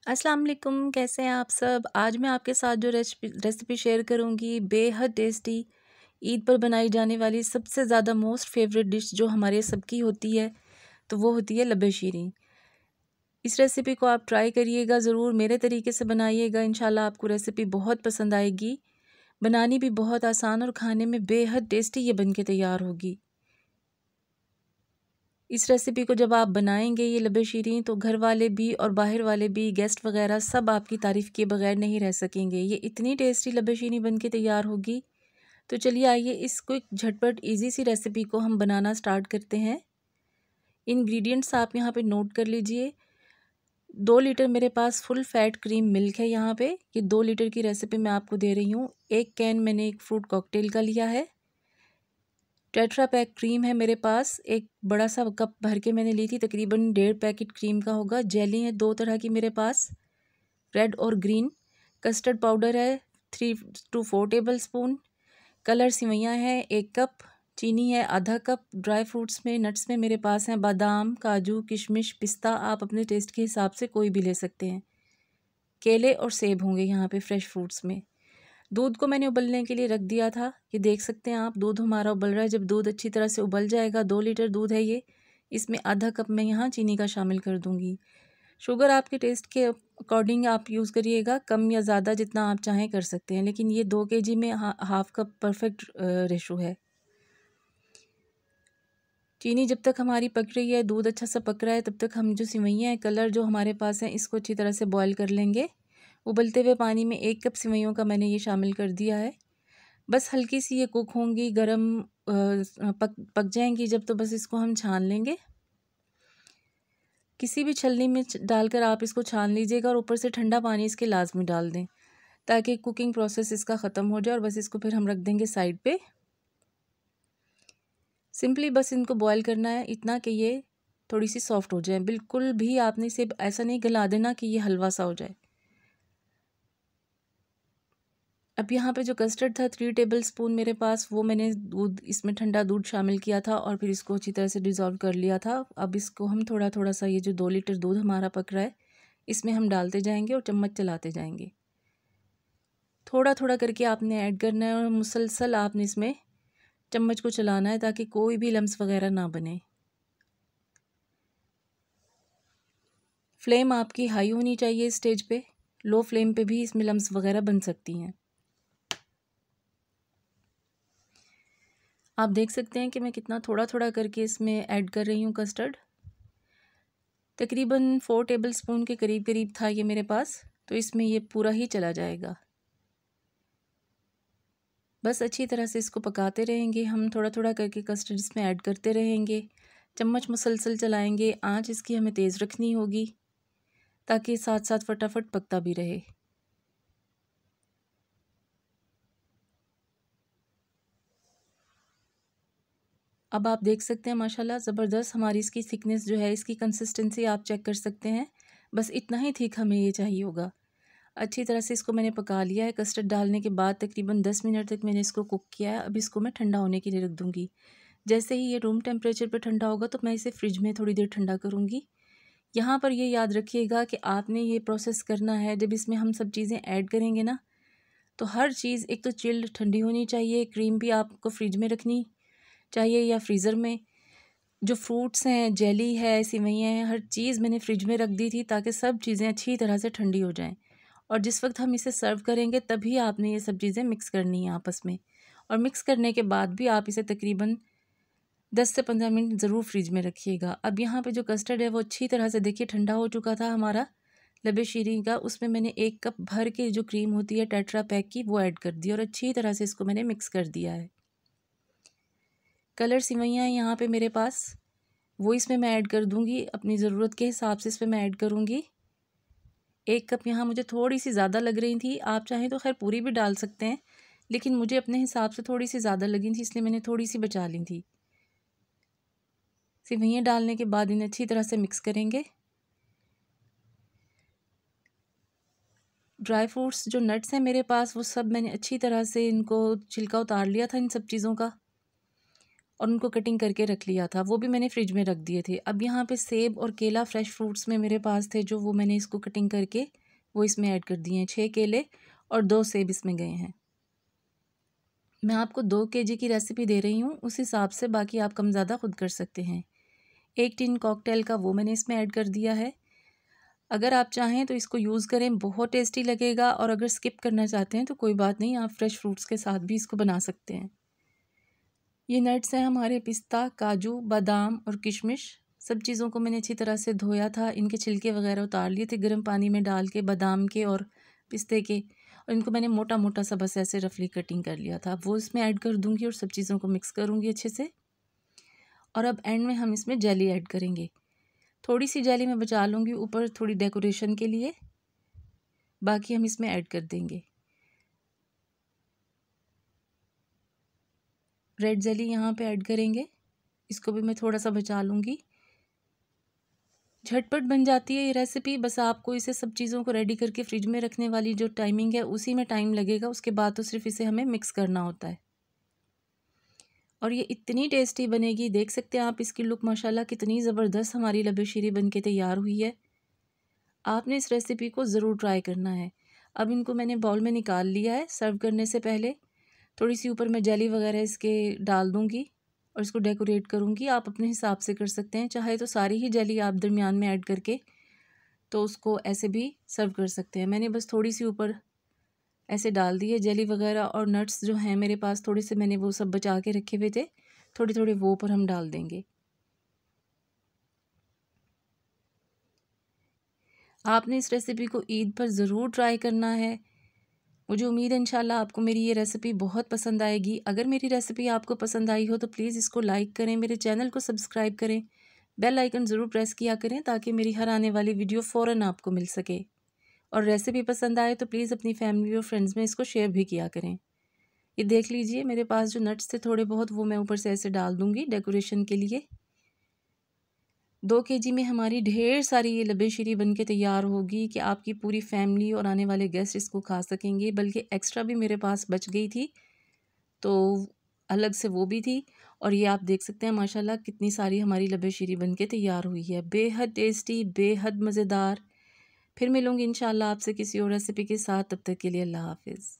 अस्सलाम वालेकुम, कैसे हैं आप सब। आज मैं आपके साथ जो रेसिपी शेयर करूंगी, बेहद टेस्टी ईद पर बनाई जाने वाली सबसे ज़्यादा मोस्ट फेवरेट डिश जो हमारे सबकी होती है, तो वो होती है लब्बे शीरीं। इस रेसिपी को आप ट्राई करिएगा ज़रूर, मेरे तरीके से बनाइएगा। इंशाल्लाह आपको रेसिपी बहुत पसंद आएगी। बनानी भी बहुत आसान और खाने में बेहद टेस्टी ये बन के तैयार होगी। इस रेसिपी को जब आप बनाएंगे ये लब्बे शीरीं, तो घर वाले भी और बाहर वाले भी, गेस्ट वगैरह सब आपकी तारीफ़ किए बगैर नहीं रह सकेंगे। ये इतनी टेस्टी लब्बे शीरीं बन के तैयार होगी। तो चलिए आइए इस क्विक झटपट ईजी सी रेसिपी को हम बनाना स्टार्ट करते हैं। इंग्रेडिएंट्स आप यहाँ पे नोट कर लीजिए। 2 लीटर मेरे पास फुल फैट क्रीम मिल्क है। यहाँ पे ये 2 लीटर की रेसिपी मैं आपको दे रही हूँ। 1 कैन मैंने एक फ्रूट कॉकटेल का लिया है। टेट्रा पैक क्रीम है मेरे पास, एक बड़ा सा कप भर के मैंने ली थी, तकरीबन 1.5 पैकेट क्रीम का होगा। जेली है 2 तरह की मेरे पास, रेड और ग्रीन। कस्टर्ड पाउडर है 3 to 4 टेबल स्पून। कलर सिवैयाँ है 1 कप। चीनी है आधा कप। ड्राई फ्रूट्स में, नट्स में मेरे पास हैं बादाम, काजू, किशमिश, पिस्ता। आप अपने टेस्ट के हिसाब से कोई भी ले सकते हैं। केले और सेब होंगे यहाँ पे फ्रेश फ्रूट्स में। दूध को मैंने उबलने के लिए रख दिया था। ये देख सकते हैं आप, दूध हमारा उबल रहा है। जब दूध अच्छी तरह से उबल जाएगा, 2 लीटर दूध है ये, इसमें आधा कप मैं यहाँ चीनी का शामिल कर दूँगी। शुगर आपके टेस्ट के अकॉर्डिंग आप यूज़ करिएगा, कम या ज़्यादा जितना आप चाहें कर सकते हैं, लेकिन ये 2 kg में हाफ कप परफेक्ट रेशो है। चीनी जब तक हमारी पक रही है, दूध अच्छा सा पक रहा है, तब तक हम जो सिवैयाँ हैं, कलर जो हमारे पास हैं, इसको अच्छी तरह से बॉयल कर लेंगे। उबलते हुए पानी में 1 कप सिवैयों का मैंने ये शामिल कर दिया है। बस हल्की सी ये कुक होंगी, गरम पक पक जाएंगी जब, तो बस इसको हम छान लेंगे। किसी भी छलनी में डालकर आप इसको छान लीजिएगा और ऊपर से ठंडा पानी इसके लाजमी डाल दें, ताकि कुकिंग प्रोसेस इसका ख़त्म हो जाए। और बस इसको फिर हम रख देंगे साइड पे। सिंपली बस इनको बॉयल करना है, इतना कि ये थोड़ी सी सॉफ्ट हो जाए। बिल्कुल भी आपने इसे ऐसा नहीं गला देना कि ये हलवा सा हो जाए। अब यहाँ पे जो कस्टर्ड था 3 टेबल स्पून मेरे पास, वो मैंने दूध, इसमें ठंडा दूध शामिल किया था और फिर इसको अच्छी तरह से डिज़ोल्व कर लिया था। अब इसको हम थोड़ा थोड़ा सा, ये जो 2 लीटर दूध हमारा पक रहा है, इसमें हम डालते जाएंगे और चम्मच चलाते जाएंगे। थोड़ा थोड़ा करके आपने ऐड करना है और मुसलसल आपने इसमें चम्मच को चलाना है, ताकि कोई भी लम्स वगैरह ना बने। फ्लेम आपकी हाई होनी चाहिए इस स्टेज पे। लो फ्लेम पे भी इसमें लम्स वगैरह बन सकती हैं। आप देख सकते हैं कि मैं कितना थोड़ा थोड़ा करके इसमें ऐड कर रही हूँ कस्टर्ड। तकरीबन 4 टेबल स्पून के करीब करीब था ये मेरे पास, तो इसमें ये पूरा ही चला जाएगा। बस अच्छी तरह से इसको पकाते रहेंगे हम, थोड़ा थोड़ा करके कस्टर्ड इसमें ऐड करते रहेंगे। चम्मच मुसलसल चलाएंगे, आंच इसकी हमें तेज़ रखनी होगी, ताकि साथ साथ फटाफट पकता भी रहे। अब आप देख सकते हैं माशाल्लाह ज़बरदस्त हमारी इसकी थिकनेस जो है, इसकी कंसिस्टेंसी आप चेक कर सकते हैं। बस इतना ही थिक हमें ये चाहिए होगा। अच्छी तरह से इसको मैंने पका लिया है। कस्टर्ड डालने के बाद तकरीबन 10 मिनट तक मैंने इसको कुक किया है। अब इसको मैं ठंडा होने के लिए रख दूँगी। जैसे ही ये रूम टेम्परेचर पर ठंडा होगा, तो मैं इसे फ्रिज में थोड़ी देर ठंडा करूँगी। यहाँ पर ये याद रखिएगा कि आपने ये प्रोसेस करना है, जब इसमें हम सब चीज़ें ऐड करेंगे ना, तो हर चीज़ एक तो चिल्ड ठंडी होनी चाहिए। क्रीम भी आपको फ्रिज में रखनी चाहिए या फ्रीज़र में। जो फ्रूट्स हैं, जेली है, सिवैयाँ हैं, हर चीज़ मैंने फ्रिज में रख दी थी, ताकि सब चीज़ें अच्छी तरह से ठंडी हो जाएँ। और जिस वक्त हम इसे सर्व करेंगे, तभी आपने ये सब चीज़ें मिक्स करनी है आपस में। और मिक्स करने के बाद भी आप इसे तकरीबन 10 से 15 मिनट ज़रूर फ्रिज में रखिएगा। अब यहाँ पे जो कस्टर्ड है, वो अच्छी तरह से देखिए ठंडा हो चुका था हमारा लबे शीरीं का। उसमें मैंने 1 कप भर के जो क्रीम होती है टेट्रा पैक की, वो ऐड कर दी और अच्छी तरह से इसको मैंने मिक्स कर दिया है। कलर सिवैयाँ हैं यहाँ पे मेरे पास, वो इसमें मैं ऐड कर दूँगी। अपनी ज़रूरत के हिसाब से इसमें मैं ऐड करूँगी। 1 कप यहाँ मुझे थोड़ी सी ज़्यादा लग रही थी। आप चाहें तो खैर पूरी भी डाल सकते हैं, लेकिन मुझे अपने हिसाब से थोड़ी सी ज़्यादा लगी थी, इसलिए मैंने थोड़ी सी बचा ली थी। सेवइयाँ डालने के बाद इन्हें अच्छी तरह से मिक्स करेंगे। ड्राई फ्रूट्स जो नट्स हैं मेरे पास, वो सब मैंने अच्छी तरह से इनको छिलका उतार लिया था इन सब चीज़ों का। और उनको कटिंग करके रख लिया था, वो भी मैंने फ्रिज में रख दिए थे। अब यहाँ पे सेब और केला फ्रेश फ्रूट्स में मेरे पास थे जो, वो मैंने इसको कटिंग करके वो इसमें ऐड कर दिए हैं। 6 केले और 2 सेब इसमें गए हैं। मैं आपको 2 केजी की रेसिपी दे रही हूँ, उस हिसाब से बाकी आप कम ज़्यादा खुद कर सकते हैं। 1 टिन कॉकटेल का वो मैंने इसमें ऐड कर दिया है। अगर आप चाहें तो इसको यूज़ करें, बहुत टेस्टी लगेगा। और अगर स्किप करना चाहते हैं तो कोई बात नहीं, आप फ्रेश फ्रूट्स के साथ भी इसको बना सकते हैं। ये नट्स हैं हमारे, पिस्ता, काजू, बादाम और किशमिश। सब चीज़ों को मैंने अच्छी तरह से धोया था, इनके छिलके वगैरह उतार लिए थे गर्म पानी में डाल के, बादाम के और पिस्ते के। और इनको मैंने मोटा मोटा सा बस ऐसे रफली कटिंग कर लिया था, वो इसमें ऐड कर दूँगी और सब चीज़ों को मिक्स करूँगी अच्छे से। और अब एंड में हम इसमें जेली ऐड करेंगे। थोड़ी सी जेली मैं बचा लूँगी ऊपर थोड़ी डेकोरेशन के लिए, बाकी हम इसमें ऐड कर देंगे। रेड जेली यहाँ पे ऐड करेंगे, इसको भी मैं थोड़ा सा बचा लूँगी। झटपट बन जाती है ये रेसिपी, बस आपको इसे सब चीज़ों को रेडी करके फ्रिज में रखने वाली जो टाइमिंग है उसी में टाइम लगेगा, उसके बाद तो सिर्फ इसे हमें मिक्स करना होता है। और ये इतनी टेस्टी बनेगी, देख सकते हैं आप इसकी लुक माशाल्लाह कितनी ज़बरदस्त हमारी लबेशीरी बन के तैयार हुई है। आपने इस रेसिपी को ज़रूर ट्राई करना है। अब इनको मैंने बाउल में निकाल लिया है। सर्व करने से पहले थोड़ी सी ऊपर मैं जेली वगैरह इसके डाल दूँगी और इसको डेकोरेट करूँगी। आप अपने हिसाब से कर सकते हैं, चाहे तो सारी ही जेली आप दरमियान में ऐड करके तो उसको ऐसे भी सर्व कर सकते हैं। मैंने बस थोड़ी सी ऊपर ऐसे डाल दी है जेली वगैरह, और नट्स जो हैं मेरे पास थोड़े से मैंने वो सब बचा के रखे हुए थे, थोड़े थोड़े वो ऊपर हम डाल देंगे। आपने इस रेसिपी को ईद पर ज़रूर ट्राई करना है। मुझे उम्मीद है इंशाल्लाह आपको मेरी ये रेसिपी बहुत पसंद आएगी। अगर मेरी रेसिपी आपको पसंद आई हो तो प्लीज़ इसको लाइक करें, मेरे चैनल को सब्सक्राइब करें, बेल आइकन ज़रूर प्रेस किया करें ताकि मेरी हर आने वाली वीडियो फ़ौरन आपको मिल सके। और रेसिपी पसंद आए तो प्लीज़ अपनी फैमिली और फ्रेंड्स में इसको शेयर भी किया करें। ये देख लीजिए मेरे पास जो नट्स थे थोड़े बहुत, वो मैं ऊपर से ऐसे डाल दूँगी डेकोरेशन के लिए। 2 केजी में हमारी ढेर सारी ये लबेशीरी बन के तैयार होगी कि आपकी पूरी फैमिली और आने वाले गेस्ट इसको खा सकेंगे। बल्कि एक्स्ट्रा भी मेरे पास बच गई थी तो अलग से वो भी थी। और ये आप देख सकते हैं माशाल्लाह कितनी सारी हमारी लबेशीरी बन के तैयार हुई है। बेहद टेस्टी, बेहद मज़ेदार। फिर मिलूँगी इंशाल्लाह आपसे किसी और रेसिपी के साथ, तब तक के लिए अल्लाह हाफ़िज़।